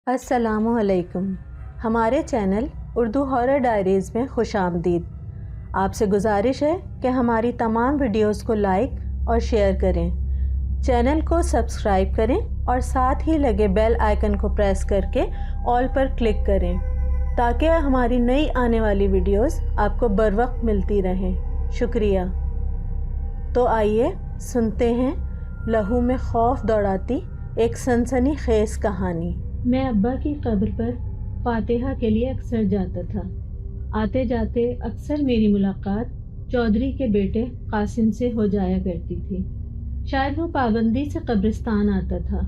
السلام علیکم۔ ہمارے چینل اردو ہارر ڈائریز میں خوش آمدید۔ آپ سے گزارش ہے کہ ہماری تمام ویڈیوز کو لائک اور شیئر کریں، چینل کو سبسکرائب کریں اور ساتھ ہی لگے بیل آئیکن کو پریس کر کے آل پر کلک کریں تاکہ ہماری نئی آنے والی ویڈیوز آپ کو بروقت ملتی رہیں۔ شکریہ۔ تو آئیے سنتے ہیں لہو میں خوف دوڑاتی ایک سنسنی خیز کہانی۔ میں ابا کی قبر پر فاتحہ کے لیے اکثر جاتا تھا۔ آتے جاتے اکثر میری ملاقات چودھری کے بیٹے قاسم سے ہو جایا کرتی تھی۔ شاید وہ پابندی سے قبرستان آتا تھا۔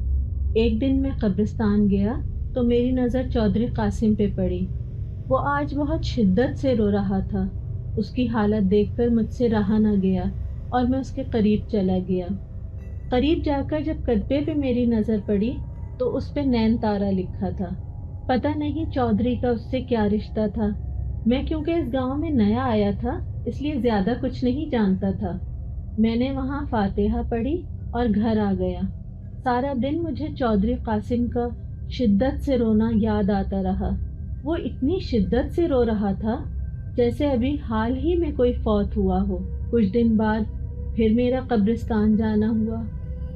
ایک دن میں قبرستان گیا تو میری نظر چودھری قاسم پہ پڑی۔ وہ آج بہت شدت سے رو رہا تھا۔ اس کی حالت دیکھ کر مجھ سے رہا نہ گیا اور میں اس کے قریب چلا گیا۔ قریب جا کر جب کتبے پہ میری نظر پڑی تو اس پہ نین تارا لکھا تھا۔ پتہ نہیں چودھری کا اس سے کیا رشتہ تھا۔ میں کیونکہ اس گاؤں میں نیا آیا تھا اس لیے زیادہ کچھ نہیں جانتا تھا۔ میں نے وہاں فاتحہ پڑھی اور گھر آ گیا۔ سارا دن مجھے چودھری قاسم کا شدت سے رونا یاد آتا رہا۔ وہ اتنی شدت سے رو رہا تھا جیسے ابھی حال ہی میں کوئی فوت ہوا ہو۔ کچھ دن بعد پھر میرا قبرستان جانا ہوا۔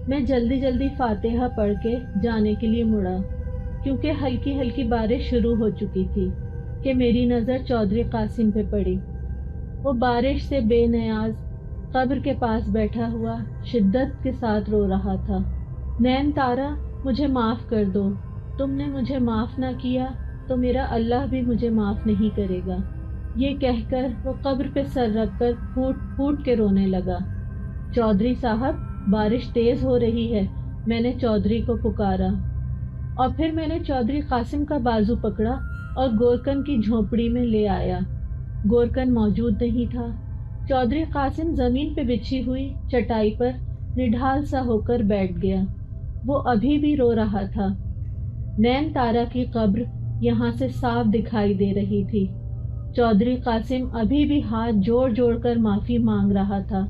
میں جلدی فاتحہ پڑھ کے جانے کے لیے مڑا کیونکہ ہلکی ہلکی بارش شروع ہو چکی تھی کہ میری نظر چودھری قاسم پہ پڑی۔ وہ بارش سے بے نیاز قبر کے پاس بیٹھا ہوا شدت کے ساتھ رو رہا تھا۔ نین تارا، مجھے معاف کر دو۔ تم نے مجھے معاف نہ کیا تو میرا اللہ بھی مجھے معاف نہیں کرے گا۔ یہ کہہ کر وہ قبر پہ سر رکھ کر پھوٹ پھوٹ کے رونے لگا۔ چودھری صاحب، بارش تیز ہو رہی ہے، میں نے چودھری کو پکارا اور پھر میں نے چودھری قاسم کا بازو پکڑا اور گورکن کی جھونپڑی میں لے آیا۔ گورکن موجود نہیں تھا۔ چودھری قاسم زمین پہ بچھی ہوئی چٹائی پر نڈھال سا ہو کر بیٹھ گیا۔ وہ ابھی بھی رو رہا تھا۔ نین تارا کی قبر یہاں سے صاف دکھائی دے رہی تھی۔ چودھری قاسم ابھی بھی ہاتھ جوڑ جوڑ کر معافی مانگ رہا تھا۔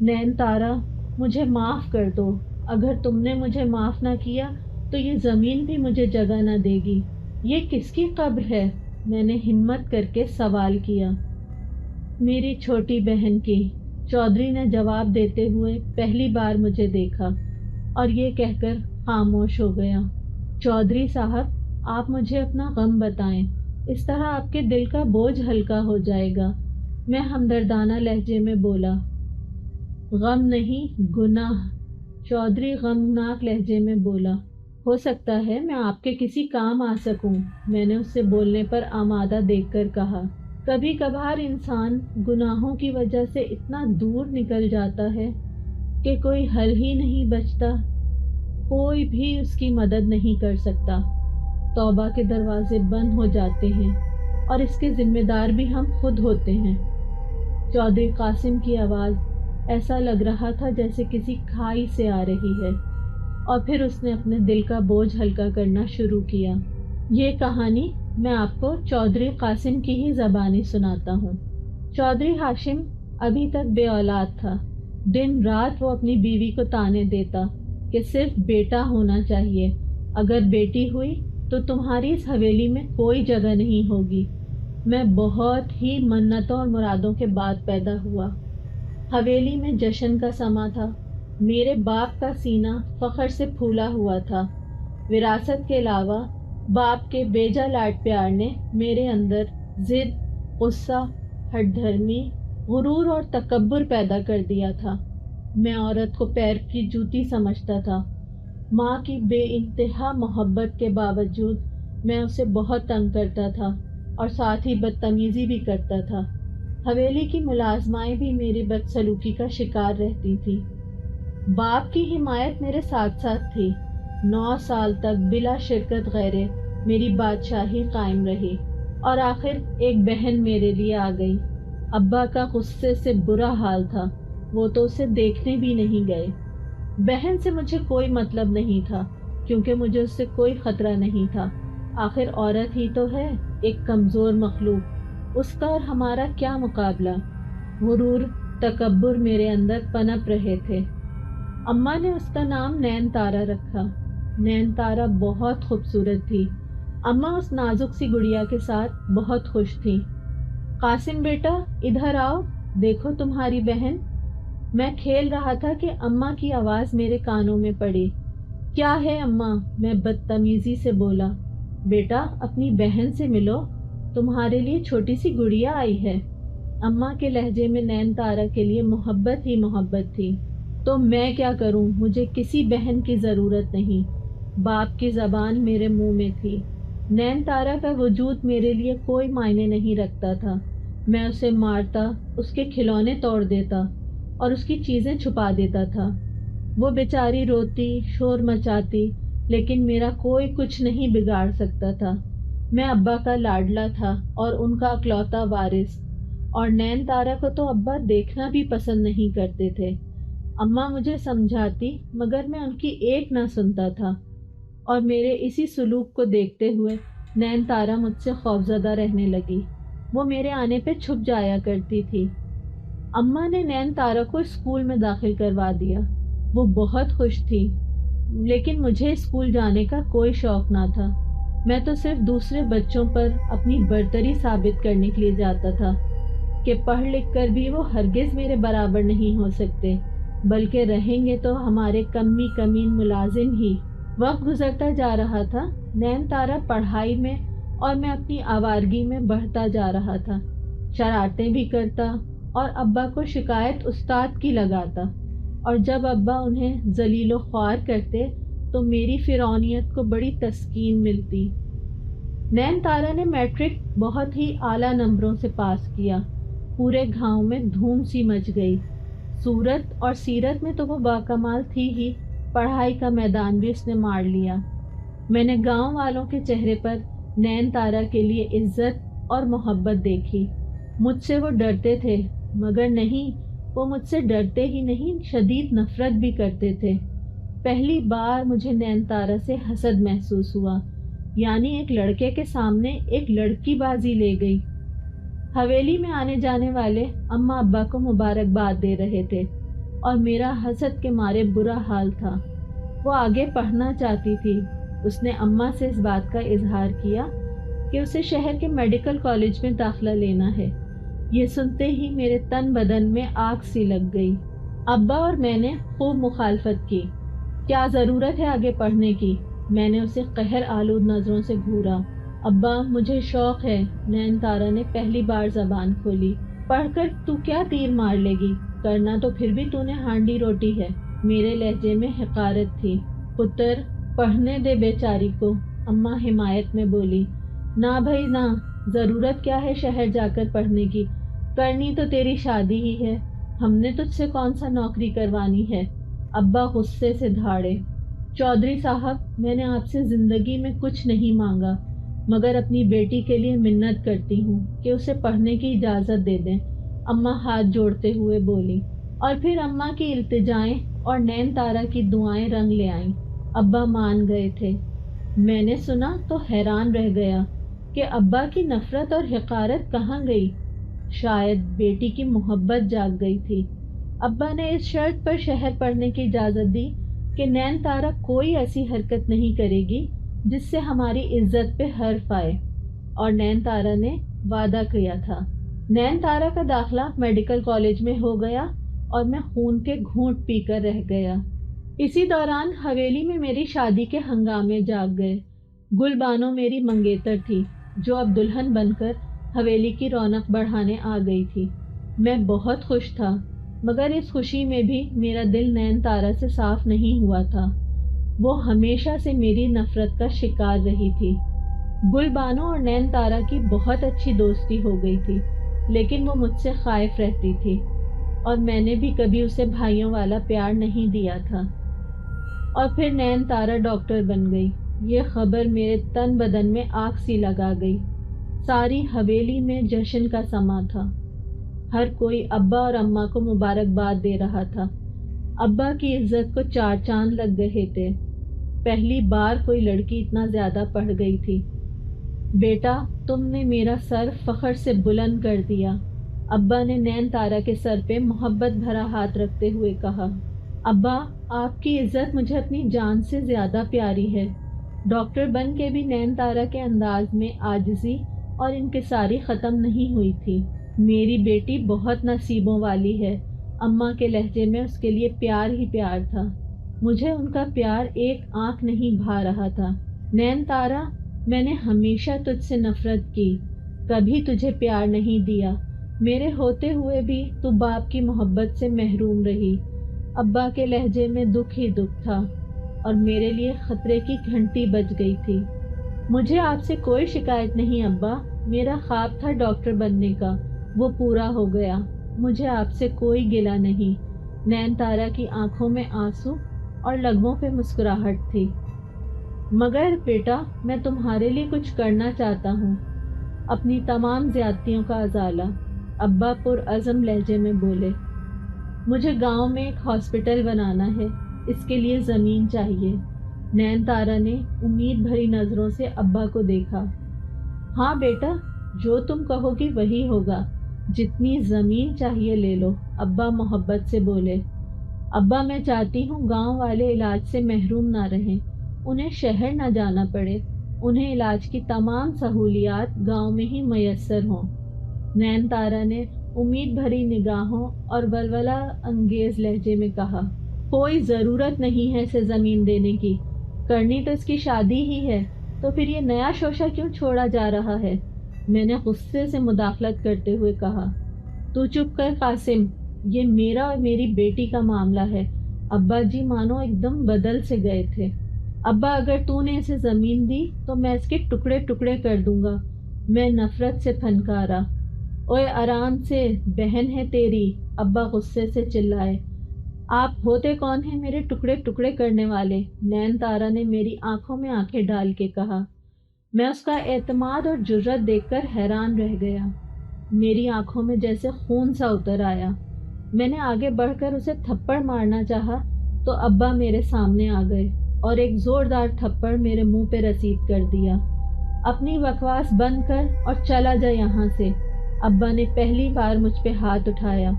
نین تارا، مجھے معاف کر دو۔ اگر تم نے مجھے معاف نہ کیا تو یہ زمین بھی مجھے جگہ نہ دے گی۔ یہ کس کی قبر ہے؟ میں نے ہمت کر کے سوال کیا۔ میری چھوٹی بہن کی، چودھری نے جواب دیتے ہوئے پہلی بار مجھے دیکھا اور یہ کہہ کر خاموش ہو گیا۔ چودھری صاحب، آپ مجھے اپنا غم بتائیں، اس طرح آپ کے دل کا بوجھ ہلکا ہو جائے گا۔ میں ہمدردانہ لہجے میں بولا۔ غم نہیں، گناہ، چودھری غمناک لہجے میں بولا۔ ہو سکتا ہے میں آپ کے کسی کام آ سکوں، میں نے اسے بولنے پر آمادہ دیکھ کر کہا۔ کبھی کبھار انسان گناہوں کی وجہ سے اتنا دور نکل جاتا ہے کہ کوئی حل ہی نہیں بچتا، کوئی بھی اس کی مدد نہیں کر سکتا۔ توبہ کے دروازے بند ہو جاتے ہیں اور اس کے ذمہ دار بھی ہم خود ہوتے ہیں۔ چودھری قاسم کی آواز ایسا لگ رہا تھا جیسے کسی کھائی سے آ رہی ہے، اور پھر اس نے اپنے دل کا بوجھ ہلکا کرنا شروع کیا۔ یہ کہانی میں آپ کو چودھری قاسم کی ہی زبانی سناتا ہوں۔ چودھری ہاشم ابھی تک بے اولاد تھا۔ دن رات وہ اپنی بیوی کو طعنے دیتا کہ صرف بیٹا ہونا چاہیے، اگر بیٹی ہوئی تو تمہاری اس حویلی میں کوئی جگہ نہیں ہوگی۔ میں بہت ہی منتوں اور مرادوں کے بعد پیدا ہوا۔ حویلی میں جشن کا سما تھا۔ میرے باپ کا سینہ فخر سے پھولا ہوا تھا۔ وراثت کے علاوہ باپ کے بیجا لاڈ پیار نے میرے اندر ضد، غصہ، ہٹ دھرمی، غرور اور تکبر پیدا کر دیا تھا۔ میں عورت کو پیر کی جوتی سمجھتا تھا۔ ماں کی بے انتہا محبت کے باوجود میں اسے بہت تنگ کرتا تھا اور ساتھ ہی بدتمیزی بھی کرتا تھا۔ حویلی کی ملازمائیں بھی میری بدسلوکی کا شکار رہتی تھی۔ باپ کی حمایت میرے ساتھ ساتھ تھی۔ 9 سال تک بلا شرکت غیرے میری بادشاہی قائم رہی اور آخر ایک بہن میرے لیے آ گئی۔ ابا کا غصے سے برا حال تھا، وہ تو اسے دیکھنے بھی نہیں گئے۔ بہن سے مجھے کوئی مطلب نہیں تھا کیونکہ مجھے اس سے کوئی خطرہ نہیں تھا۔ آخر عورت ہی تو ہے، ایک کمزور مخلوق، اس کا اور ہمارا کیا مقابلہ۔ غرور، تکبر میرے اندر پنپ رہے تھے۔ اماں نے اس کا نام نین تارا رکھا۔ نین تارا بہت خوبصورت تھی۔ اماں اس نازک سی گڑیا کے ساتھ بہت خوش تھیں۔ قاسم بیٹا ادھر آؤ، دیکھو تمہاری بہن۔ میں کھیل رہا تھا کہ اماں کی آواز میرے کانوں میں پڑی۔ کیا ہے اماں؟ میں بدتمیزی سے بولا۔ بیٹا اپنی بہن سے ملو، تمہارے لیے چھوٹی سی گڑیا آئی ہے۔ اماں کے لہجے میں نین تارا کے لیے محبت ہی محبت تھی۔ تو میں کیا کروں؟ مجھے کسی بہن کی ضرورت نہیں۔ باپ کی زبان میرے منہ میں تھی۔ نین تارا کا وجود میرے لیے کوئی معنی نہیں رکھتا تھا۔ میں اسے مارتا، اس کے کھلونے توڑ دیتا اور اس کی چیزیں چھپا دیتا تھا۔ وہ بیچاری روتی، شور مچاتی، لیکن میرا کوئی کچھ نہیں بگاڑ سکتا تھا۔ میں ابا کا لاڈلا تھا اور ان کا اکلوتا وارث، اور نین تارا کو تو ابا دیکھنا بھی پسند نہیں کرتے تھے۔ اماں مجھے سمجھاتی مگر میں ان کی ایک نہ سنتا تھا، اور میرے اسی سلوک کو دیکھتے ہوئے نین تارا مجھ سے خوفزدہ رہنے لگی۔ وہ میرے آنے پہ چھپ جایا کرتی تھی۔ اماں نے نین تارا کو اسکول میں داخل کروا دیا۔ وہ بہت خوش تھی، لیکن مجھے اسکول جانے کا کوئی شوق نہ تھا۔ میں تو صرف دوسرے بچوں پر اپنی برتری ثابت کرنے کے لیے جاتا تھا کہ پڑھ لکھ کر بھی وہ ہرگز میرے برابر نہیں ہو سکتے، بلکہ رہیں گے تو ہمارے کمی کمین ملازم ہی۔ وقت گزرتا جا رہا تھا، نین تارا پڑھائی میں اور میں اپنی آوارگی میں بڑھتا جا رہا تھا۔ شرارتیں بھی کرتا اور ابا کو شکایت استاد کی لگاتا، اور جب ابا انہیں ذلیل و خوار کرتے تو میری فرعونیت کو بڑی تسکین ملتی۔ نین تارا نے میٹرک بہت ہی اعلیٰ نمبروں سے پاس کیا۔ پورے گاؤں میں دھوم سی مچ گئی۔ صورت اور سیرت میں تو وہ باکمال تھی ہی، پڑھائی کا میدان بھی اس نے مار لیا۔ میں نے گاؤں والوں کے چہرے پر نین تارا کے لیے عزت اور محبت دیکھی۔ مجھ سے وہ ڈرتے تھے، مگر نہیں، وہ مجھ سے ڈرتے ہی نہیں، شدید نفرت بھی کرتے تھے۔ پہلی بار مجھے نین تارا سے حسد محسوس ہوا، یعنی ایک لڑکے کے سامنے ایک لڑکی بازی لے گئی۔ حویلی میں آنے جانے والے اماں ابا کو مبارکباد دے رہے تھے، اور میرا حسد کے مارے برا حال تھا۔ وہ آگے پڑھنا چاہتی تھی۔ اس نے اماں سے اس بات کا اظہار کیا کہ اسے شہر کے میڈیکل کالج میں داخلہ لینا ہے۔ یہ سنتے ہی میرے تن بدن میں آگ سی لگ گئی۔ ابا اور میں نے خوب مخالفت کی۔ کیا ضرورت ہے آگے پڑھنے کی؟ میں نے اسے قہر آلود نظروں سے گھورا۔ ابا مجھے شوق ہے، نین تارا نے پہلی بار زبان کھولی۔ پڑھ کر تو کیا تیر مار لے گی؟ کرنا تو پھر بھی تو نے ہانڈی روٹی ہے۔ میرے لہجے میں حقارت تھی۔ پتر پڑھنے دے بیچاری کو، اماں حمایت میں بولی۔ نہ بھائی نہ، ضرورت کیا ہے شہر جا کر پڑھنے کی؟ کرنی تو تیری شادی ہی ہے، ہم نے تجھ سے کون سا نوکری کروانی ہے؟ ابا غصے سے دھاڑے۔ چودھری صاحب، میں نے آپ سے زندگی میں کچھ نہیں مانگا، مگر اپنی بیٹی کے لیے منت کرتی ہوں کہ اسے پڑھنے کی اجازت دے دیں، اماں ہاتھ جوڑتے ہوئے بولی۔ اور پھر اماں کی التجائیں اور نین تارا کی دعائیں رنگ لے آئیں۔ ابا مان گئے تھے۔ میں نے سنا تو حیران رہ گیا کہ ابا کی نفرت اور حقارت کہاں گئی؟ شاید بیٹی کی محبت جاگ گئی تھی۔ ابا نے اس شرط پر شہر پڑھنے کی اجازت دی کہ نین تارا کوئی ایسی حرکت نہیں کرے گی جس سے ہماری عزت پہ حرف آئے، اور نین تارا نے وعدہ کیا تھا۔ نین تارا کا داخلہ میڈیکل کالج میں ہو گیا اور میں خون کے گھونٹ پی کر رہ گیا۔ اسی دوران حویلی میں میری شادی کے ہنگامے جاگ گئے۔ گل بانو میری منگیتر تھی، جو اب دلہن بن کر حویلی کی رونق بڑھانے آ گئی تھی۔ میں بہت خوش تھا، مگر اس خوشی میں بھی میرا دل نین تارا سے صاف نہیں ہوا تھا۔ وہ ہمیشہ سے میری نفرت کا شکار رہی تھی۔ گل بانو اور نین تارا کی بہت اچھی دوستی ہو گئی تھی، لیکن وہ مجھ سے خائف رہتی تھی، اور میں نے بھی کبھی اسے بھائیوں والا پیار نہیں دیا تھا۔ اور پھر نین تارا ڈاکٹر بن گئی۔ یہ خبر میرے تن بدن میں آگ سی لگا گئی۔ ساری حویلی میں جشن کا سما تھا۔ ہر کوئی ابا اور اماں کو مبارکباد دے رہا تھا۔ ابا کی عزت کو چار چاند لگ گئے تھے۔ پہلی بار کوئی لڑکی اتنا زیادہ پڑھ گئی تھی۔ بیٹا، تم نے میرا سر فخر سے بلند کر دیا، ابا نے نین تارا کے سر پہ محبت بھرا ہاتھ رکھتے ہوئے کہا۔ ابا، آپ کی عزت مجھے اپنی جان سے زیادہ پیاری ہے۔ ڈاکٹر بن کے بھی نین تارا کے انداز میں عاجزی اور انکساری ختم نہیں ہوئی تھی۔ میری بیٹی بہت نصیبوں والی ہے، اماں کے لہجے میں اس کے لیے پیار ہی پیار تھا۔ مجھے ان کا پیار ایک آنکھ نہیں بھا رہا تھا۔ نین تارا، میں نے ہمیشہ تجھ سے نفرت کی، کبھی تجھے پیار نہیں دیا۔ میرے ہوتے ہوئے بھی تو باپ کی محبت سے محروم رہی۔ ابا کے لہجے میں دکھ ہی دکھ تھا اور میرے لیے خطرے کی گھنٹی بج گئی تھی۔ مجھے آپ سے کوئی شکایت نہیں ابا، میرا خواب تھا ڈاکٹر بننے کا، وہ پورا ہو گیا، مجھے آپ سے کوئی گلہ نہیں۔ نین تارا کی آنکھوں میں آنسو اور لبوں پہ مسکراہٹ تھی۔ مگر بیٹا، میں تمہارے لیے کچھ کرنا چاہتا ہوں، اپنی تمام زیادتیوں کا ازالہ، ابا پرعزم لہجے میں بولے۔ مجھے گاؤں میں ایک ہاسپٹل بنانا ہے، اس کے لیے زمین چاہیے۔ نین تارا نے امید بھری نظروں سے ابا کو دیکھا۔ ہاں بیٹا، جو تم کہو گی وہی ہوگا، جتنی زمین چاہیے لے لو، ابا محبت سے بولے۔ ابا، میں چاہتی ہوں گاؤں والے علاج سے محروم نہ رہیں، انہیں شہر نہ جانا پڑے، انہیں علاج کی تمام سہولیات گاؤں میں ہی میسر ہوں۔ نین تارا نے امید بھری نگاہوں اور ولولہ انگیز لہجے میں کہا۔ کوئی ضرورت نہیں ہے اسے زمین دینے کی، کرنی تو اس کی شادی ہی ہے، تو پھر یہ نیا شوشہ کیوں چھوڑا جا رہا ہے؟ میں نے غصے سے مداخلت کرتے ہوئے کہا۔ تو چپ کر قاسم، یہ میرا اور میری بیٹی کا معاملہ ہے۔ ابا جی مانو ایک دم بدل سے گئے تھے۔ ابا، اگر تو نے اسے زمین دی تو میں اس کے ٹکڑے ٹکڑے کر دوں گا۔ میں نفرت سے پھنکارا۔ اوے آرام سے، بہن ہے تیری، ابا غصے سے چلائے۔ آپ ہوتے کون ہیں میرے ٹکڑے ٹکڑے کرنے والے؟ نین تارا نے میری آنکھوں میں آنکھیں ڈال کے کہا۔ میں اس کا اعتماد اور جرأت دیکھ کر حیران رہ گیا۔ میری آنکھوں میں جیسے خون سا اتر آیا۔ میں نے آگے بڑھ کر اسے تھپڑ مارنا چاہا تو ابا میرے سامنے آ گئے اور ایک زوردار تھپڑ میرے منہ پہ رسید کر دیا۔ اپنی بکواس بند کر اور چلا جا یہاں سے۔ ابا نے پہلی بار مجھ پہ ہاتھ اٹھایا،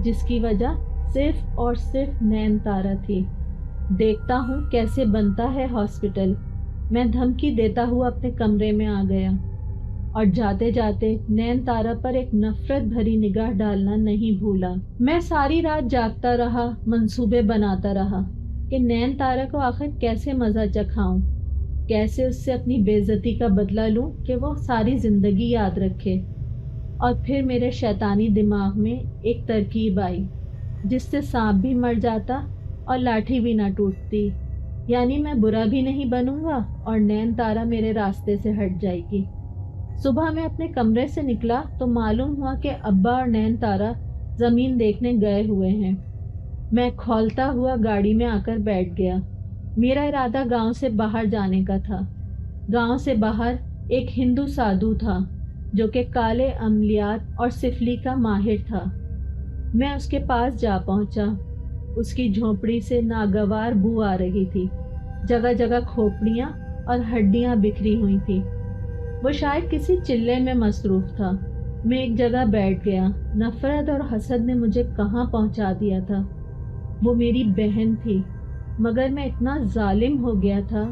جس کی وجہ صرف اور صرف نین تارا تھی۔ دیکھتا ہوں کیسے بنتا ہے ہاسپٹل۔ میں دھمکی دیتا ہوا اپنے کمرے میں آ گیا اور جاتے جاتے نین تارا پر ایک نفرت بھری نگاہ ڈالنا نہیں بھولا۔ میں ساری رات جاگتا رہا، منصوبے بناتا رہا کہ نین تارا کو آخر کیسے مزہ چکھاؤں، کیسے اس سے اپنی بے عزتی کا بدلہ لوں کہ وہ ساری زندگی یاد رکھے۔ اور پھر میرے شیطانی دماغ میں ایک ترکیب آئی جس سے سانپ بھی مر جاتا اور لاٹھی بھی نہ ٹوٹتی، یعنی میں برا بھی نہیں بنوں گا اور نین تارا میرے راستے سے ہٹ جائے گی۔ صبح میں اپنے کمرے سے نکلا تو معلوم ہوا کہ ابا اور نین تارا زمین دیکھنے گئے ہوئے ہیں۔ میں کھولتا ہوا گاڑی میں آ کر بیٹھ گیا۔ میرا ارادہ گاؤں سے باہر جانے کا تھا۔ گاؤں سے باہر ایک ہندو سادھو تھا جو کہ کالے عملیات اور سفلی کا ماہر تھا۔ میں اس کے پاس جا پہنچا۔ اس کی جھونپڑی سے ناگوار بو آ رہی تھی، جگہ جگہ کھوپڑیاں اور ہڈیاں بکھری ہوئی تھیں۔ وہ شاید کسی چلے میں مصروف تھا۔ میں ایک جگہ بیٹھ گیا۔ نفرت اور حسد نے مجھے کہاں پہنچا دیا تھا۔ وہ میری بہن تھی، مگر میں اتنا ظالم ہو گیا تھا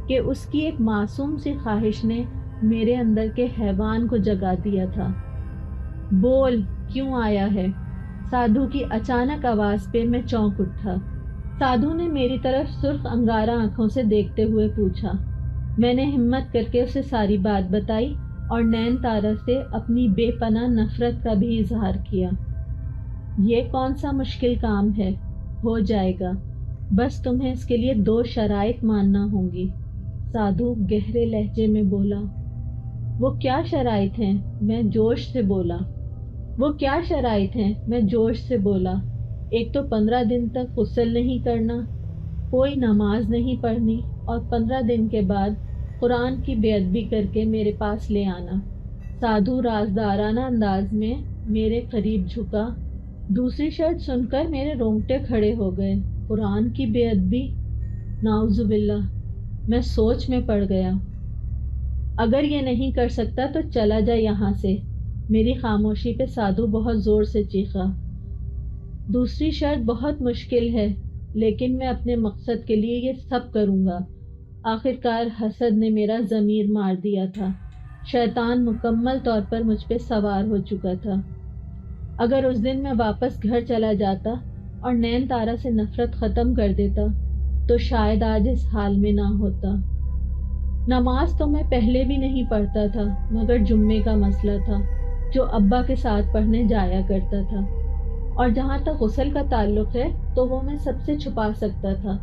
کہ اس کی ایک معصوم سی خواہش نے میرے اندر کے حیوان کو جگا دیا تھا۔ بول، کیوں آیا ہے؟ سادھو کی اچانک آواز پہ میں چونک اٹھا۔ سادھو نے میری طرف سرخ انگارہ آنکھوں سے دیکھتے ہوئے پوچھا۔ میں نے ہمت کر کے اسے ساری بات بتائی اور نین تارا سے اپنی بے پناہ نفرت کا بھی اظہار کیا۔ یہ کون سا مشکل کام ہے، ہو جائے گا، بس تمہیں اس کے لیے 2 شرائط ماننا ہوں گی، سادھو گہرے لہجے میں بولا۔ وہ کیا شرائط ہیں؟ میں جوش سے بولا۔ وہ کیا شرائط ہیں؟ میں جوش سے بولا۔ ایک تو 15 دن تک غسل نہیں کرنا، کوئی نماز نہیں پڑھنی اور 15 دن کے بعد قرآن کی بے ادبی کر کے میرے پاس لے آنا۔ سادھو رازدارانہ انداز میں میرے قریب جھکا۔ دوسری شرط سن کر میرے رونگٹے کھڑے ہو گئے۔ قرآن کی بے ادبی؟ نعوذ باللہ! میں سوچ میں پڑ گیا۔ اگر یہ نہیں کر سکتا تو چلا جا یہاں سے۔ میری خاموشی پہ سادھو بہت زور سے چیخا۔ دوسری شرط بہت مشکل ہے، لیکن میں اپنے مقصد کے لیے یہ سب کروں گا۔ آخرکار حسد نے میرا ضمیر مار دیا تھا۔ شیطان مکمل طور پر مجھ پہ سوار ہو چکا تھا۔ اگر اس دن میں واپس گھر چلا جاتا اور نین تارا سے نفرت ختم کر دیتا تو شاید آج اس حال میں نہ ہوتا۔ نماز تو میں پہلے بھی نہیں پڑھتا تھا، مگر جمعے کا مسئلہ تھا جو ابا کے ساتھ پڑھنے جایا کرتا تھا، اور جہاں تک غسل کا تعلق ہے تو وہ میں سب سے چھپا سکتا تھا،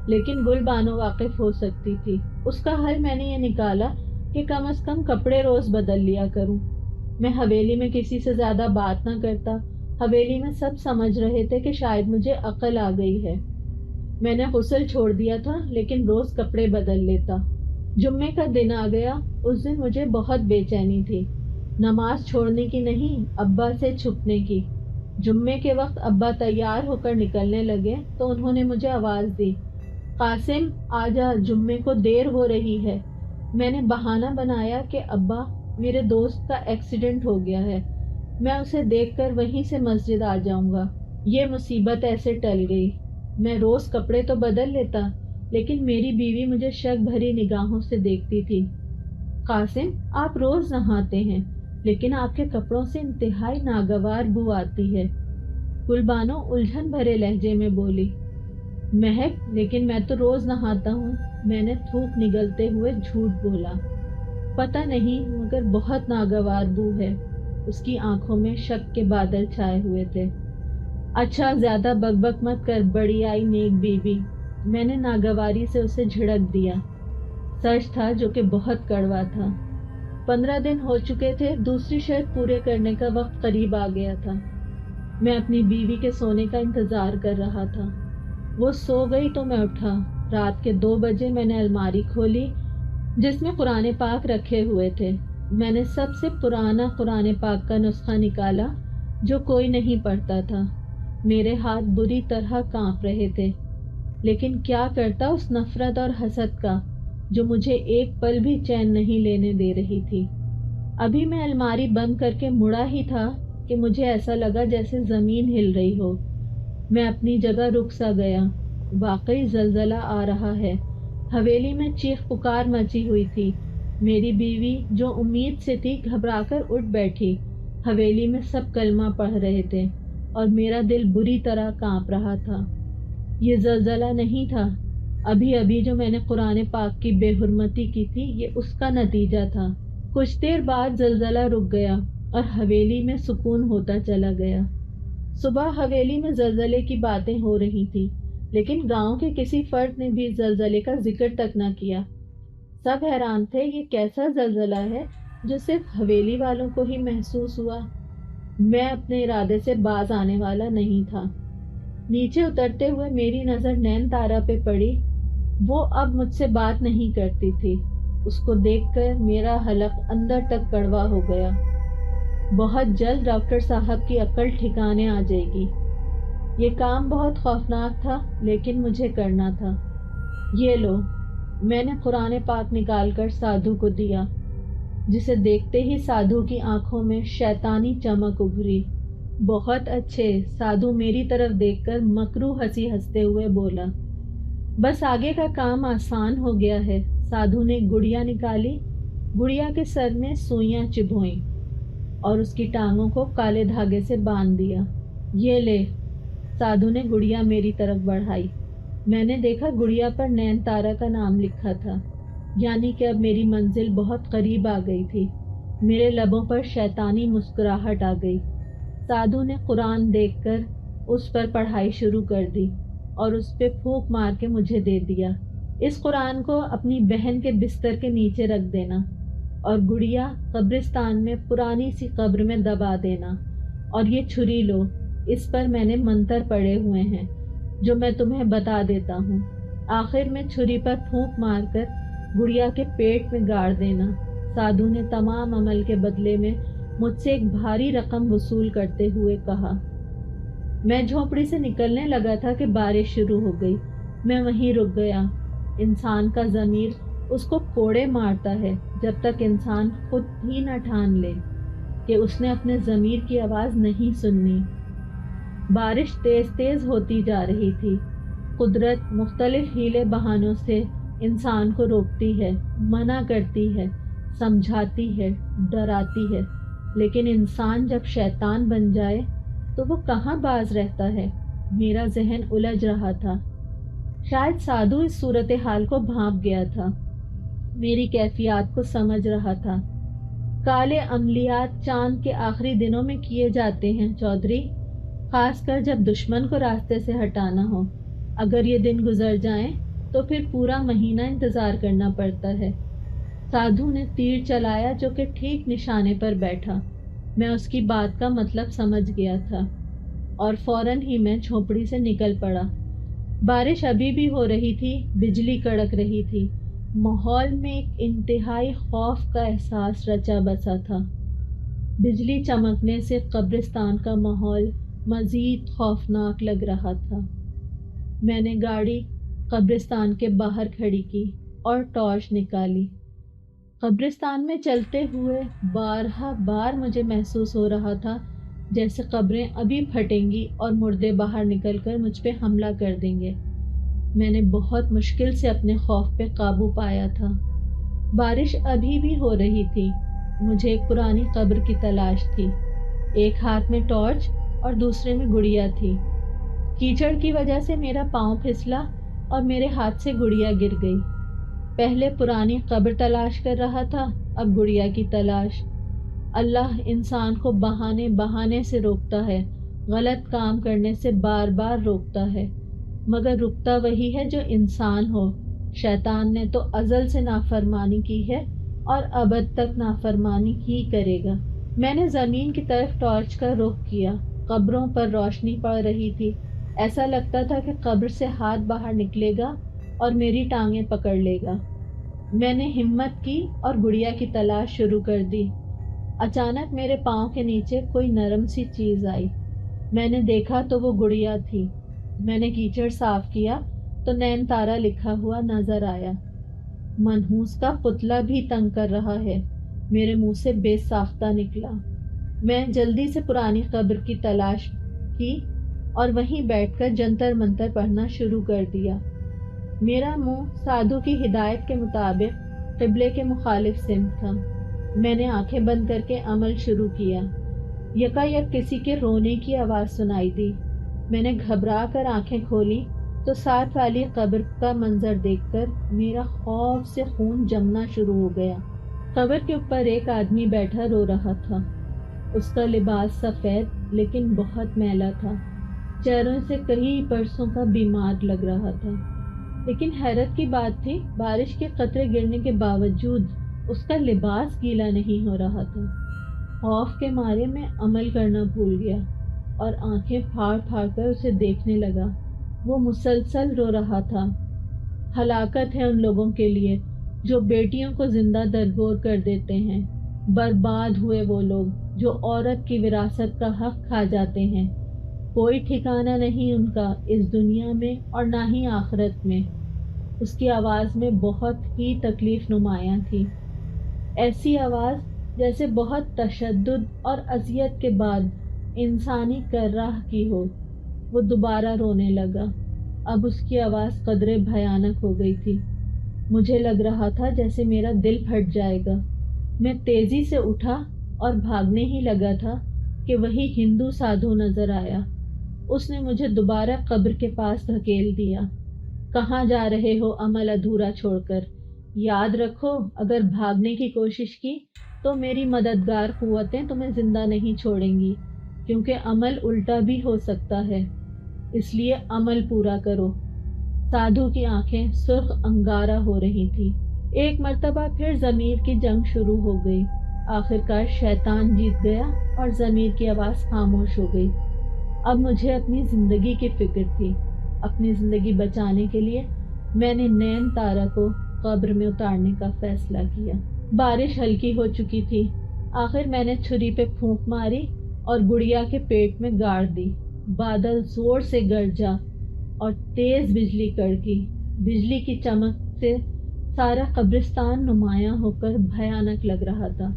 لیکن گل بانو واقف ہو سکتی تھی۔ اس کا حل میں نے یہ نکالا کہ کم از کم کپڑے روز بدل لیا کروں۔ میں حویلی میں کسی سے زیادہ بات نہ کرتا۔ حویلی میں سب سمجھ رہے تھے کہ شاید مجھے عقل آ گئی ہے۔ میں نے غسل چھوڑ دیا تھا، لیکن روز کپڑے بدل لیتا۔ جمعے کا دن آ گیا۔ اس دن مجھے بہت بے چینی تھی، نماز چھوڑنے کی نہیں، ابا سے چھپنے کی۔ جمعے کے وقت ابا تیار ہو کر نکلنے لگے تو انہوں نے مجھے آواز دی، قاسم آجا، جمعے کو دیر ہو رہی ہے۔ میں نے بہانہ بنایا کہ ابا، میرے دوست کا ایکسیڈنٹ ہو گیا ہے، میں اسے دیکھ کر وہیں سے مسجد آ جاؤں گا۔ یہ مصیبت ایسے ٹل گئی۔ میں روز کپڑے تو بدل لیتا، لیکن میری بیوی مجھے شک بھری نگاہوں سے دیکھتی تھی۔ قاسم، آپ روز نہاتے ہیں، لیکن آپ کے کپڑوں سے انتہائی ناگوار بو آتی ہے۔ گل بانو الجھن بھرے لہجے میں بولی۔ مہک، لیکن میں تو روز نہاتا ہوں، میں نے تھوک نگلتے ہوئے جھوٹ بولا۔ پتہ نہیں، مگر بہت ناگوار بو ہے۔ اس کی آنکھوں میں شک کے بادل چھائے ہوئے تھے۔ اچھا، زیادہ بک بک مت کر، بڑی آئی نیک بیوی، میں نے ناگواری سے اسے جھڑک دیا۔ سچ تھا جو کہ بہت کڑوا تھا۔ 15 دن ہو چکے تھے، دوسری شرط پورے کرنے کا وقت قریب آ گیا تھا۔ میں اپنی بیوی کے سونے کا انتظار کر رہا تھا۔ وہ سو گئی تو میں اٹھا۔ رات کے 2 بجے میں نے الماری کھولی جس میں قرآن پاک رکھے ہوئے تھے۔ میں نے سب سے پرانا قرآن پاک کا نسخہ نکالا جو کوئی نہیں پڑھتا تھا۔ میرے ہاتھ بری طرح کانپ رہے تھے، لیکن کیا کرتا اس نفرت اور حسد کا جو مجھے ایک پل بھی چین نہیں لینے دے رہی تھی۔ ابھی میں الماری بند کر کے مڑا ہی تھا کہ مجھے ایسا لگا جیسے زمین ہل رہی ہو۔ میں اپنی جگہ رک سا گیا۔ واقعی زلزلہ آ رہا ہے۔ حویلی میں چیخ پکار مچی ہوئی تھی۔ میری بیوی جو امید سے تھی گھبرا کر اٹھ بیٹھی۔ حویلی میں سب کلمہ پڑھ رہے تھے اور میرا دل بری طرح کانپ رہا تھا۔ یہ زلزلہ نہیں تھا، ابھی ابھی جو میں نے قرآن پاک کی بے حرمتی کی تھی یہ اس کا نتیجہ تھا۔ کچھ دیر بعد زلزلہ رک گیا اور حویلی میں سکون ہوتا چلا گیا۔ صبح حویلی میں زلزلے کی باتیں ہو رہی تھی، لیکن گاؤں کے کسی فرد نے بھی زلزلے کا ذکر تک نہ کیا۔ سب حیران تھے، یہ کیسا زلزلہ ہے جو صرف حویلی والوں کو ہی محسوس ہوا۔ میں اپنے ارادے سے باز آنے والا نہیں تھا۔ نیچے اترتے ہوئے میری نظر نین تارا پہ پڑی۔ وہ اب مجھ سے بات نہیں کرتی تھی۔ اس کو دیکھ کر میرا حلق اندر تک کڑوا ہو گیا۔ بہت جلد ڈاکٹر صاحب کی عقل ٹھکانے آ جائے گی۔ یہ کام بہت خوفناک تھا، لیکن مجھے کرنا تھا۔ یہ لو، میں نے قرآن پاک نکال کر سادھو کو دیا، جسے دیکھتے ہی سادھو کی آنکھوں میں شیطانی چمک ابھری۔ بہت اچھے، سادھو میری طرف دیکھ کر مکروہ ہنسی ہنستے ہوئے بولا۔ بس آگے کا کام آسان ہو گیا ہے۔ سادھو نے گڑیا نکالی، گڑیا کے سر میں سوئیاں چبھوئیں اور اس کی ٹانگوں کو کالے دھاگے سے باندھ دیا۔ یہ لے، سادھو نے گڑیا میری طرف بڑھائی۔ میں نے دیکھا گڑیا پر نین تارا کا نام لکھا تھا، یعنی کہ اب میری منزل بہت قریب آ گئی تھی۔ میرے لبوں پر شیطانی مسکراہٹ آ گئی۔ سادھو نے قرآن دیکھ کر اس پر پڑھائی شروع کر دی اور اس پہ پھونک مار کے مجھے دے دیا۔ اس قرآن کو اپنی بہن کے بستر کے نیچے رکھ دینا اور گڑیا قبرستان میں پرانی سی قبر میں دبا دینا، اور یہ چھری لو، اس پر میں نے منتر پڑے ہوئے ہیں جو میں تمہیں بتا دیتا ہوں۔ آخر میں چھری پر پھونک مار کر گڑیا کے پیٹ میں گاڑ دینا۔ سادھو نے تمام عمل کے بدلے میں مجھ سے ایک بھاری رقم وصول کرتے ہوئے کہا۔ میں جھونپڑی سے نکلنے لگا تھا کہ بارش شروع ہو گئی۔ میں وہیں رک گیا۔ انسان کا ضمیر اس کو کوڑے مارتا ہے جب تک انسان خود ہی نہ ٹھان لے کہ اس نے اپنے ضمیر کی آواز نہیں سننی۔ بارش تیز تیز ہوتی جا رہی تھی۔ قدرت مختلف ہیلے بہانوں سے انسان کو روکتی ہے، منع کرتی ہے، سمجھاتی ہے، ڈراتی ہے، لیکن انسان جب شیطان بن جائے تو وہ کہاں باز رہتا ہے؟ میرا ذہن الجھ رہا تھا۔ شاید سادھو اس صورتحال کو بھانپ گیا تھا، میری کیفیات کو سمجھ رہا تھا۔ کالے عملیات چاند کے آخری دنوں میں کیے جاتے ہیں چودھری، خاص کر جب دشمن کو راستے سے ہٹانا ہو۔ اگر یہ دن گزر جائیں تو پھر پورا مہینہ انتظار کرنا پڑتا ہے۔ سادھو نے تیر چلایا جو کہ ٹھیک نشانے پر بیٹھا۔ میں اس کی بات کا مطلب سمجھ گیا تھا اور فوراً ہی میں جھونپڑی سے نکل پڑا۔ بارش ابھی بھی ہو رہی تھی، بجلی کڑک رہی تھی، ماحول میں ایک انتہائی خوف کا احساس رچا بسا تھا۔ بجلی چمکنے سے قبرستان کا ماحول مزید خوفناک لگ رہا تھا۔ میں نے گاڑی قبرستان کے باہر کھڑی کی اور ٹارچ نکالی۔ قبرستان میں چلتے ہوئے بارہا بار مجھے محسوس ہو رہا تھا جیسے قبریں ابھی پھٹیں گی اور مردے باہر نکل کر مجھ پہ حملہ کر دیں گے۔ میں نے بہت مشکل سے اپنے خوف پہ قابو پایا تھا۔ بارش ابھی بھی ہو رہی تھی، مجھے ایک پرانی قبر کی تلاش تھی۔ ایک ہاتھ میں ٹارچ اور دوسرے میں گڑیا تھی۔ کیچڑ کی وجہ سے میرا پاؤں پھسلا اور میرے ہاتھ سے گڑیا گر گئی۔ پہلے پرانی قبر تلاش کر رہا تھا، اب گڑیا کی تلاش۔ اللہ انسان کو بہانے بہانے سے روکتا ہے، غلط کام کرنے سے بار بار روکتا ہے، مگر رکتا وہی ہے جو انسان ہو۔ شیطان نے تو ازل سے نافرمانی کی ہے اور ابد تک نافرمانی ہی کرے گا۔ میں نے زمین کی طرف ٹارچ کا رخ کیا۔ قبروں پر روشنی پڑ رہی تھی، ایسا لگتا تھا کہ قبر سے ہاتھ باہر نکلے گا اور میری ٹانگیں پکڑ لے گا۔ میں نے ہمت کی اور گڑیا کی تلاش شروع کر دی۔ اچانک میرے پاؤں کے نیچے کوئی نرم سی چیز آئی۔ میں نے دیکھا تو وہ گڑیا تھی۔ میں نے کیچڑ صاف کیا تو نین تارا لکھا ہوا نظر آیا۔ منحوس کا پتلا بھی تنگ کر رہا ہے، میرے منہ سے بے ساختہ نکلا۔ میں جلدی سے پرانی قبر کی تلاش کی اور وہیں بیٹھ کر جنتر منتر پڑھنا شروع کر دیا۔ میرا منہ سادھو کی ہدایت کے مطابق قبلے کے مخالف سمت تھا۔ میں نے آنکھیں بند کر کے عمل شروع کیا۔ یکایک کسی کے رونے کی آواز سنائی دی۔ میں نے گھبرا کر آنکھیں کھولی تو ساتھ والی قبر کا منظر دیکھ کر میرا خوف سے خون جمنا شروع ہو گیا۔ قبر کے اوپر ایک آدمی بیٹھا رو رہا تھا۔ اس کا لباس سفید لیکن بہت میلا تھا، چہروں سے کئی برسوں کا بیمار لگ رہا تھا۔ لیکن حیرت کی بات تھی، بارش کے قطرے گرنے کے باوجود اس کا لباس گیلا نہیں ہو رہا تھا۔ خوف کے مارے میں عمل کرنا بھول گیا اور آنکھیں پھاڑ پھاڑ کر اسے دیکھنے لگا۔ وہ مسلسل رو رہا تھا۔ ہلاکت ہے ان لوگوں کے لیے جو بیٹیوں کو زندہ درگور کر دیتے ہیں۔ برباد ہوئے وہ لوگ جو عورت کی وراثت کا حق کھا جاتے ہیں۔ کوئی ٹھکانہ نہیں ان کا اس دنیا میں اور نہ ہی آخرت میں۔ اس کی آواز میں بہت ہی تکلیف نمایاں تھی، ایسی آواز جیسے بہت تشدد اور اذیت کے بعد انسانی کرراہ کی ہو۔ وہ دوبارہ رونے لگا۔ اب اس کی آواز قدرے بھیانک ہو گئی تھی۔ مجھے لگ رہا تھا جیسے میرا دل پھٹ جائے گا۔ میں تیزی سے اٹھا اور بھاگنے ہی لگا تھا کہ وہی ہندو سادھو نظر آیا۔ اس نے مجھے دوبارہ قبر کے پاس دھکیل دیا۔ کہاں جا رہے ہو عمل ادھورا چھوڑ کر؟ یاد رکھو اگر بھاگنے کی کوشش کی تو میری مددگار قوتیں تمہیں زندہ نہیں چھوڑیں گی، کیونکہ عمل الٹا بھی ہو سکتا ہے، اس لیے عمل پورا کرو۔ سادھو کی آنکھیں سرخ انگارہ ہو رہی تھی۔ ایک مرتبہ پھر ضمیر کی جنگ شروع ہو گئی۔ آخرکار شیطان جیت گیا اور ضمیر کی آواز خاموش ہو گئی۔ اب مجھے اپنی زندگی کی فکر تھی۔ اپنی زندگی بچانے کے لیے میں نے نین تارا کو قبر میں اتارنے کا فیصلہ کیا۔ بارش ہلکی ہو چکی تھی۔ آخر میں نے چھری پہ پھونک ماری اور گڑیا کے پیٹ میں گاڑ دی۔ بادل زور سے گرجا اور تیز بجلی کڑکی۔ بجلی کی چمک سے سارا قبرستان نمایاں ہو کر بھیانک لگ رہا تھا۔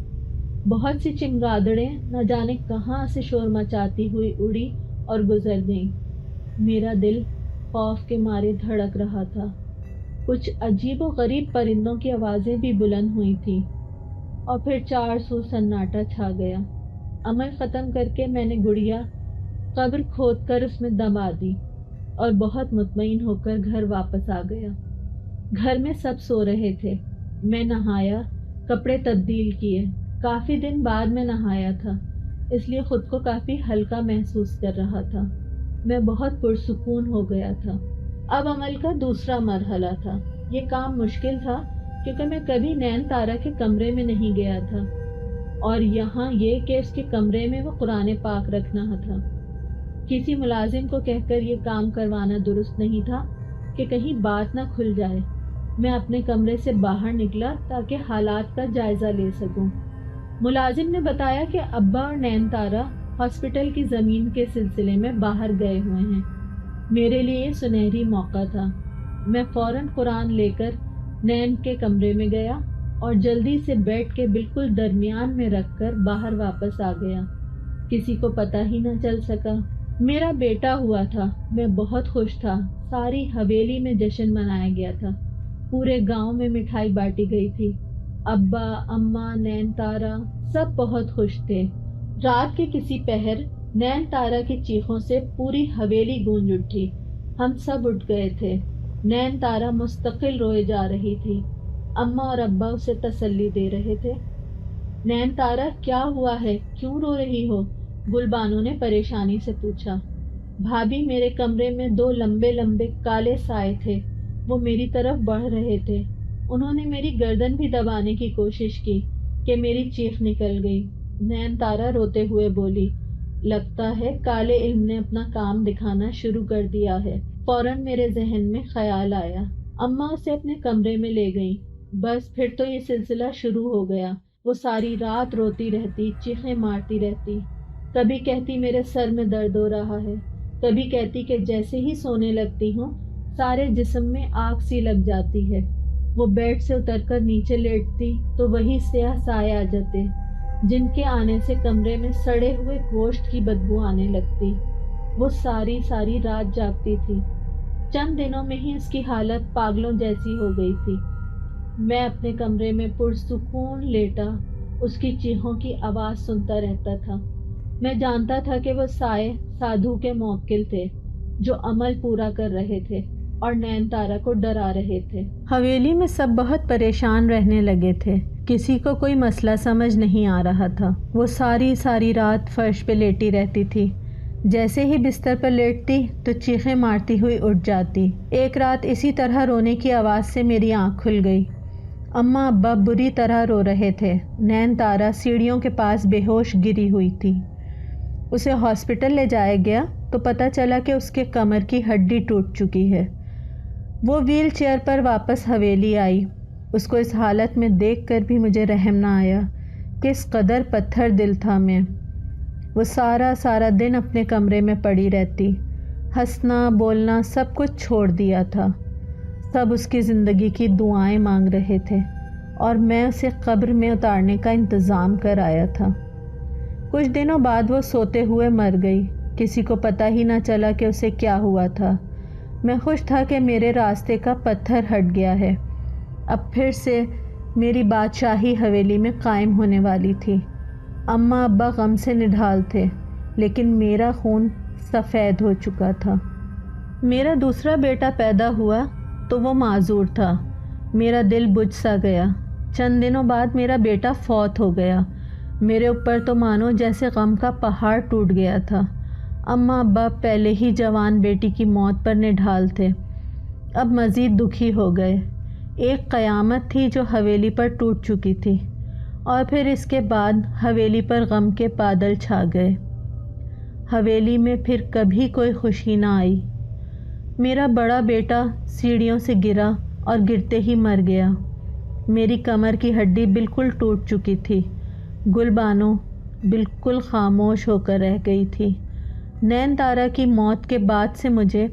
بہت سی چمگادڑیں نہ جانے کہاں سے شور مچاتی ہوئی اڑی اور گزر گئیں۔ میرا دل خوف کے مارے دھڑک رہا تھا۔ کچھ عجیب و غریب پرندوں کی آوازیں بھی بلند ہوئی تھیں، اور پھر چار سو سناٹا چھا گیا۔ عمل ختم کر کے میں نے گڑیا قبر کھود کر اس میں دبا دی اور بہت مطمئن ہو کر گھر واپس آ گیا۔ گھر میں سب سو رہے تھے۔ میں نہایا، کپڑے تبدیل کیے۔ کافی دن بعد میں نہایا تھا، اس لیے خود کو کافی ہلکا محسوس کر رہا تھا۔ میں بہت پرسکون ہو گیا تھا۔ اب عمل کا دوسرا مرحلہ تھا۔ یہ کام مشکل تھا کیونکہ میں کبھی نین تارا کے کمرے میں نہیں گیا تھا، اور یہاں یہ کہ اس کے کمرے میں وہ قرآن پاک رکھنا تھا۔ کسی ملازم کو کہہ کر یہ کام کروانا درست نہیں تھا کہ کہیں بات نہ کھل جائے۔ میں اپنے کمرے سے باہر نکلا تاکہ حالات کا جائزہ لے سکوں۔ ملازم نے بتایا کہ ابا اور نین تارا ہاسپٹل کی زمین کے سلسلے میں باہر گئے ہوئے ہیں۔ میرے لیے یہ سنہری موقع تھا۔ میں فوراً قرآن لے کر نین کے کمرے میں گیا اور جلدی سے بیڈ کے بالکل درمیان میں رکھ کر باہر واپس آ گیا۔ کسی کو پتہ ہی نہ چل سکا۔ میرا بیٹا ہوا تھا۔ میں بہت خوش تھا۔ ساری حویلی میں جشن منایا گیا تھا۔ پورے گاؤں میں مٹھائی بانٹی گئی تھی۔ ابا، اماں، نین تارا سب بہت خوش تھے۔ رات کے کسی پہر نین تارا کی چیخوں سے پوری حویلی گونج اٹھی۔ ہم سب اٹھ گئے تھے۔ نین تارا مستقل روئے جا رہی تھی۔ اماں اور ابا اسے تسلی دے رہے تھے۔ نین تارا، کیا ہوا ہے؟ کیوں رو رہی ہو؟ گل بانو نے پریشانی سے پوچھا۔ بھابھی، میرے کمرے میں دو لمبے لمبے کالے سائے تھے، وہ میری طرف بڑھ رہے تھے۔ انہوں نے میری گردن بھی دبانے کی کوشش کی کہ میری چیخ نکل گئی۔ نین تارا روتے ہوئے بولی، لگتا ہے کالے علم نے اپنا کام دکھانا شروع کر دیا ہے۔ فوراً میرے ذہن میں خیال آیا۔ اماں اسے اپنے کمرے میں لے گئی۔ بس پھر تو یہ سلسلہ شروع ہو گیا۔ وہ ساری رات روتی رہتی، چیخیں مارتی رہتی۔ کبھی کہتی میرے سر میں درد ہو رہا ہے، کبھی کہتی کہ جیسے ہی سونے لگتی ہوں سارے جسم میں آگ سی لگ جاتی ہے۔ وہ بیڈ سے اتر کر نیچے لیٹتی تو وہی سیاہ سائے آ جاتے، جن کے آنے سے کمرے میں سڑے ہوئے گوشت کی بدبو آنے لگتی۔ وہ ساری رات جاگتی تھی۔ چند دنوں میں ہی اس کی حالت پاگلوں جیسی ہو گئی تھی۔ میں اپنے کمرے میں پرسکون لیٹا اس کی چیخوں کی آواز سنتا رہتا تھا۔ میں جانتا تھا کہ وہ سائے سادھو کے موکل تھے جو عمل پورا کر رہے تھے اور نین تارا کو ڈرا رہے تھے۔ حویلی میں سب بہت پریشان رہنے لگے تھے۔ کسی کو کوئی مسئلہ سمجھ نہیں آ رہا تھا۔ وہ ساری رات فرش پہ لیٹی رہتی تھی۔ جیسے ہی بستر پر لیٹتی تو چیخیں مارتی ہوئی اٹھ جاتی۔ ایک رات اسی طرح رونے کی آواز سے میری آنکھ کھل گئی۔ اماں ابا بری طرح رو رہے تھے۔ نین تارا سیڑھیوں کے پاس بے ہوش گری ہوئی تھی۔ اسے ہاسپٹل لے جایا گیا تو پتہ چلا کہ اس کے کمر کی ہڈی ٹوٹ چکی ہے۔ وہ ویل چیئر پر واپس حویلی آئی۔ اس کو اس حالت میں دیکھ کر بھی مجھے رحم نہ آیا۔ کس قدر پتھر دل تھا میں۔ وہ سارا دن اپنے کمرے میں پڑی رہتی۔ ہنسنا بولنا سب کچھ چھوڑ دیا تھا۔ سب اس کی زندگی کی دعائیں مانگ رہے تھے اور میں اسے قبر میں اتارنے کا انتظام کر آیا تھا۔ کچھ دنوں بعد وہ سوتے ہوئے مر گئی۔ کسی کو پتہ ہی نہ چلا کہ اسے کیا ہوا تھا۔ میں خوش تھا کہ میرے راستے کا پتھر ہٹ گیا ہے۔ اب پھر سے میری بادشاہی حویلی میں قائم ہونے والی تھی۔ اماں ابا غم سے نڈھال تھے، لیکن میرا خون سفید ہو چکا تھا۔ میرا دوسرا بیٹا پیدا ہوا تو وہ معذور تھا۔ میرا دل بجھ سا گیا۔ چند دنوں بعد میرا بیٹا فوت ہو گیا۔ میرے اوپر تو مانو جیسے غم کا پہاڑ ٹوٹ گیا تھا۔ اماں ابا پہلے ہی جوان بیٹی کی موت پر نڈھال تھے، اب مزید دکھی ہو گئے۔ ایک قیامت تھی جو حویلی پر ٹوٹ چکی تھی، اور پھر اس کے بعد حویلی پر غم کے بادل چھا گئے۔ حویلی میں پھر کبھی کوئی خوشی نہ آئی۔ میرا بڑا بیٹا سیڑھیوں سے گرا اور گرتے ہی مر گیا۔ میری کمر کی ہڈی بالکل ٹوٹ چکی تھی۔ گل بانو بالکل خاموش ہو کر رہ گئی تھی۔ نین تارا کی موت کے بعد سے مجھے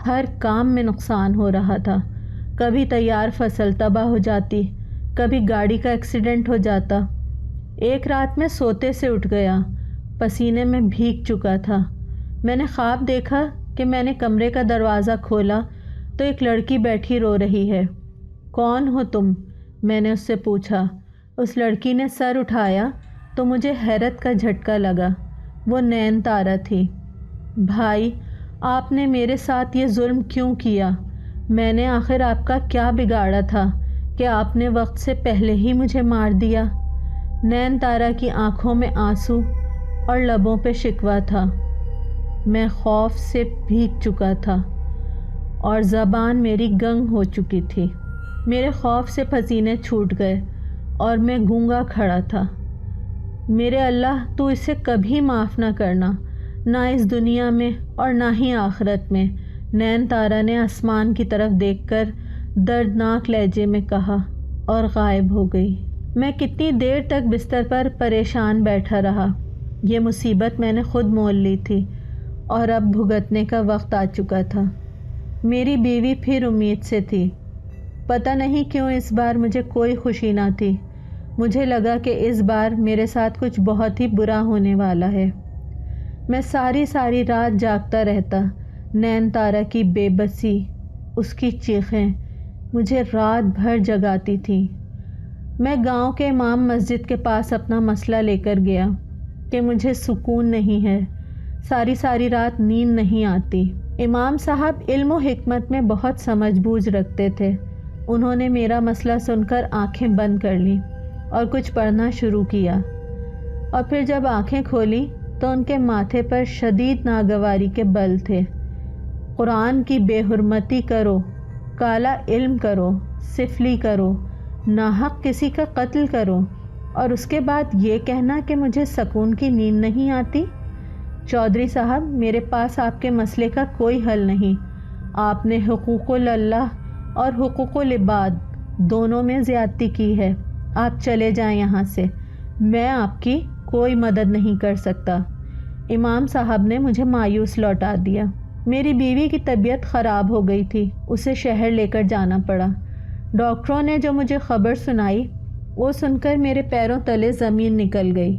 ہر کام میں نقصان ہو رہا تھا۔ کبھی تیار فصل تباہ ہو جاتی، کبھی گاڑی کا ایکسیڈنٹ ہو جاتا۔ ایک رات میں سوتے سے اٹھ گیا، پسینے میں بھیگ چکا تھا۔ میں نے خواب دیکھا کہ میں نے کمرے کا دروازہ کھولا تو ایک لڑکی بیٹھی رو رہی ہے۔ کون ہو تم؟ میں نے اس سے پوچھا۔ اس لڑکی نے سر اٹھایا تو مجھے حیرت کا جھٹکا لگا۔ وہ نین تارا تھی۔ بھائی، آپ نے میرے ساتھ یہ ظلم کیوں کیا؟ میں نے آخر آپ کا کیا بگاڑا تھا کہ آپ نے وقت سے پہلے ہی مجھے مار دیا؟ نین تارا کی آنکھوں میں آنسو اور لبوں پہ شکوہ تھا۔ میں خوف سے بھیگ چکا تھا اور زبان میری گنگ ہو چکی تھی۔ میرے خوف سے پسینے چھوٹ گئے اور میں گونگا کھڑا تھا۔ میرے اللہ، تو اسے کبھی معاف نہ کرنا، نہ اس دنیا میں اور نہ ہی آخرت میں، نین تارا نے آسمان کی طرف دیکھ کر دردناک لہجے میں کہا اور غائب ہو گئی۔ میں کتنی دیر تک بستر پر پریشان بیٹھا رہا۔ یہ مصیبت میں نے خود مول لی تھی اور اب بھگتنے کا وقت آ چکا تھا۔ میری بیوی پھر امید سے تھی۔ پتہ نہیں کیوں اس بار مجھے کوئی خوشی نہ تھی۔ مجھے لگا کہ اس بار میرے ساتھ کچھ بہت ہی برا ہونے والا ہے۔ میں ساری رات جاگتا رہتا۔ نین تارا کی بے بسی، اس کی چیخیں مجھے رات بھر جگاتی تھیں۔ میں گاؤں کے امام مسجد کے پاس اپنا مسئلہ لے کر گیا کہ مجھے سکون نہیں ہے، ساری رات نیند نہیں آتی۔ امام صاحب علم و حکمت میں بہت سمجھ بوجھ رکھتے تھے۔ انہوں نے میرا مسئلہ سن کر آنکھیں بند کر لیں اور کچھ پڑھنا شروع کیا، اور پھر جب آنکھیں کھولی تو ان کے ماتھے پر شدید ناگواری کے بل تھے۔ قرآن کی بے حرمتی کرو، کالا علم کرو، سفلی کرو، ناحق کسی کا قتل کرو، اور اس کے بعد یہ کہنا کہ مجھے سکون کی نیند نہیں آتی۔ چودھری صاحب، میرے پاس آپ کے مسئلے کا کوئی حل نہیں۔ آپ نے حقوق اللہ اور حقوق العباد دونوں میں زیادتی کی ہے۔ آپ چلے جائیں یہاں سے، میں آپ کی کوئی مدد نہیں کر سکتا۔ امام صاحب نے مجھے مایوس لوٹا دیا۔ میری بیوی کی طبیعت خراب ہو گئی تھی، اسے شہر لے کر جانا پڑا۔ ڈاکٹروں نے جو مجھے خبر سنائی وہ سن کر میرے پیروں تلے زمین نکل گئی۔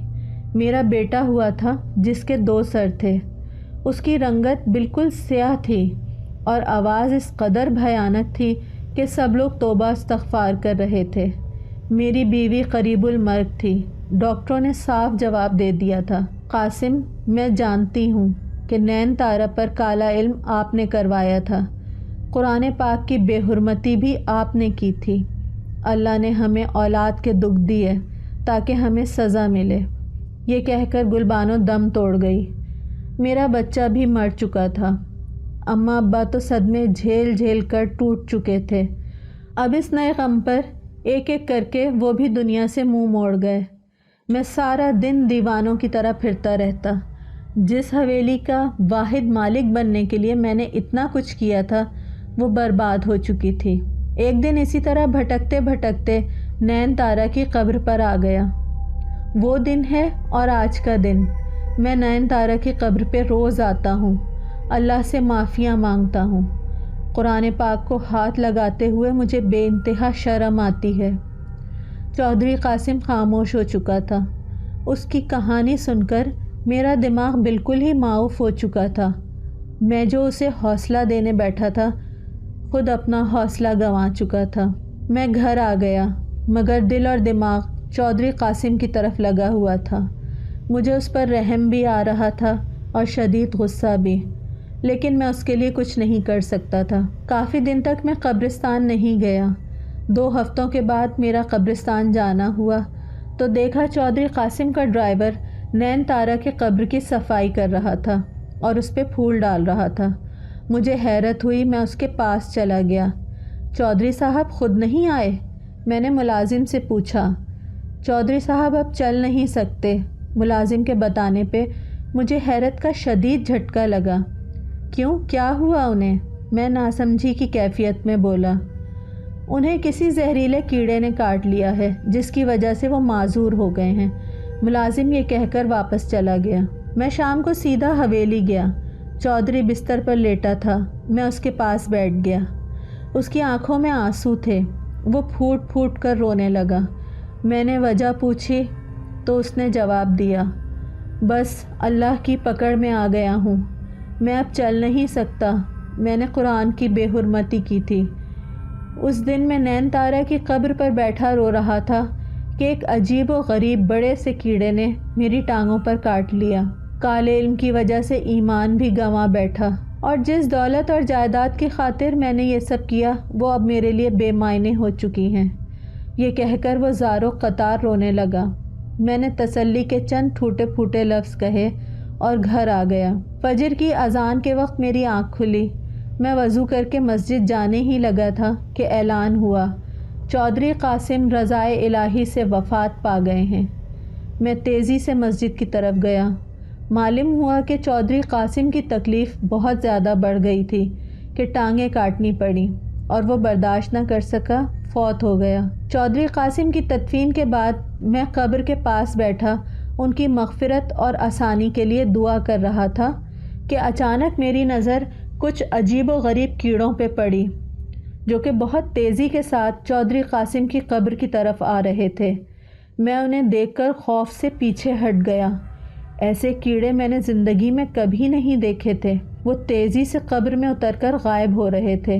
میرا بیٹا ہوا تھا جس کے 2 سر تھے، اس کی رنگت بالکل سیاہ تھی اور آواز اس قدر بھیانک تھی کہ سب لوگ توبہ استغفار کر رہے تھے۔ میری بیوی قریب المرگ تھی۔ ڈاکٹروں نے صاف جواب دے دیا تھا، قاسم، میں جانتی ہوں کہ نین تارا پر کالا علم آپ نے کروایا تھا، قرآن پاک کی بے حرمتی بھی آپ نے کی تھی۔ اللہ نے ہمیں اولاد کے دکھ دیے تاکہ ہمیں سزا ملے۔ یہ کہہ کر گلبانو دم توڑ گئی۔ میرا بچہ بھی مر چکا تھا۔ اماں ابا تو صدمے جھیل کر ٹوٹ چکے تھے۔ اب اس نئے غم پر ایک ایک کر کے وہ بھی دنیا سے منہ موڑ گئے۔ میں سارا دن دیوانوں کی طرح پھرتا رہتا۔ جس حویلی کا واحد مالک بننے کے لیے میں نے اتنا کچھ کیا تھا وہ برباد ہو چکی تھی۔ ایک دن اسی طرح بھٹکتے بھٹکتے نین تارا کی قبر پر آ گیا۔ وہ دن ہے اور آج کا دن۔ میں نین تارا کی قبر پہ روز آتا ہوں، اللہ سے معافیاں مانگتا ہوں۔ قرآن پاک کو ہاتھ لگاتے ہوئے مجھے بے انتہا شرم آتی ہے۔ چودھری قاسم خاموش ہو چکا تھا۔ اس کی کہانی سن کر میرا دماغ بالکل ہی معاف ہو چکا تھا۔ میں جو اسے حوصلہ دینے بیٹھا تھا خود اپنا حوصلہ گنوا چکا تھا۔ میں گھر آ گیا مگر دل اور دماغ چودھری قاسم کی طرف لگا ہوا تھا۔ مجھے اس پر رحم بھی آ رہا تھا اور شدید غصہ بھی، لیکن میں اس کے لیے کچھ نہیں کر سکتا تھا۔ کافی دن تک میں قبرستان نہیں گیا۔ 2 ہفتوں کے بعد میرا قبرستان جانا ہوا تو دیکھا چودھری قاسم کا ڈرائیور نین تارا کی قبر کی صفائی کر رہا تھا اور اس پہ پھول ڈال رہا تھا۔ مجھے حیرت ہوئی، میں اس کے پاس چلا گیا۔ چودھری صاحب خود نہیں آئے؟ میں نے ملازم سے پوچھا۔ چودھری صاحب اب چل نہیں سکتے۔ ملازم کے بتانے پہ مجھے حیرت کا شدید جھٹکا لگا۔ کیوں، کیا ہوا انہیں؟ میں ناسمجھی کی کیفیت میں بولا۔ انہیں کسی زہریلے کیڑے نے کاٹ لیا ہے جس کی وجہ سے وہ معذور ہو گئے ہیں۔ ملازم یہ کہہ کر واپس چلا گیا۔ میں شام کو سیدھا حویلی گیا۔ چودھری بستر پر لیٹا تھا۔ میں اس کے پاس بیٹھ گیا۔ اس کی آنکھوں میں آنسو تھے۔ وہ پھوٹ پھوٹ کر رونے لگا۔ میں نے وجہ پوچھی تو اس نے جواب دیا، بس اللہ کی پکڑ میں آ گیا ہوں، میں اب چل نہیں سکتا۔ میں نے قرآن کی بے حرمتی کی تھی، اس دن میں نین تارا کی قبر پر بیٹھا رو رہا تھا کہ ایک عجیب و غریب بڑے سے کیڑے نے میری ٹانگوں پر کاٹ لیا۔ کالے علم کی وجہ سے ایمان بھی گنوا بیٹھا، اور جس دولت اور جائیداد کی خاطر میں نے یہ سب کیا وہ اب میرے لیے بے معنی ہو چکی ہیں۔ یہ کہہ کر وہ زارو قطار رونے لگا۔ میں نے تسلی کے چند ٹوٹے پھوٹے لفظ کہے اور گھر آ گیا۔ فجر کی اذان کے وقت میری آنکھ کھلی۔ میں وضو کر کے مسجد جانے ہی لگا تھا کہ اعلان ہوا، چودھری قاسم رضائے الہی سے وفات پا گئے ہیں۔ میں تیزی سے مسجد کی طرف گیا۔ معلوم ہوا کہ چودھری قاسم کی تکلیف بہت زیادہ بڑھ گئی تھی کہ ٹانگیں کاٹنی پڑیں اور وہ برداشت نہ کر سکا، فوت ہو گیا۔ چودھری قاسم کی تدفین کے بعد میں قبر کے پاس بیٹھا ان کی مغفرت اور آسانی کے لیے دعا کر رہا تھا کہ اچانک میری نظر کچھ عجیب و غریب کیڑوں پہ پڑی جو کہ بہت تیزی کے ساتھ چودھری قاسم کی قبر کی طرف آ رہے تھے۔ میں انہیں دیکھ کر خوف سے پیچھے ہٹ گیا۔ ایسے کیڑے میں نے زندگی میں کبھی نہیں دیکھے تھے۔ وہ تیزی سے قبر میں اتر کر غائب ہو رہے تھے۔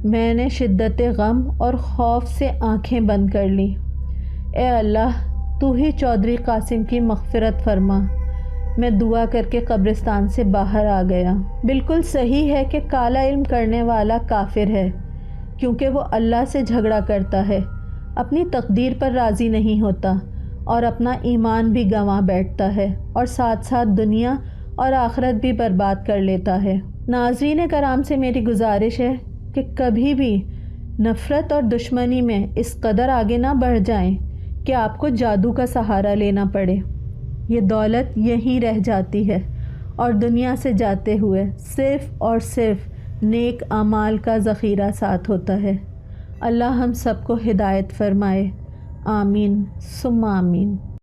میں نے شدت غم اور خوف سے آنکھیں بند کر لی۔ اے اللہ، تو ہی چودھری قاسم کی مغفرت فرما۔ میں دعا کر کے قبرستان سے باہر آ گیا۔ بالکل صحیح ہے کہ کالا علم کرنے والا کافر ہے، کیونکہ وہ اللہ سے جھگڑا کرتا ہے، اپنی تقدیر پر راضی نہیں ہوتا اور اپنا ایمان بھی گنوا بیٹھتا ہے، اور ساتھ ساتھ دنیا اور آخرت بھی برباد کر لیتا ہے۔ ناظرین کرام سے میری گزارش ہے کہ کبھی بھی نفرت اور دشمنی میں اس قدر آگے نہ بڑھ جائیں کہ آپ کو جادو کا سہارا لینا پڑے۔ یہ دولت یہیں رہ جاتی ہے اور دنیا سے جاتے ہوئے صرف اور صرف نیک اعمال کا ذخیرہ ساتھ ہوتا ہے۔ اللہ ہم سب کو ہدایت فرمائے، آمین ثم آمین۔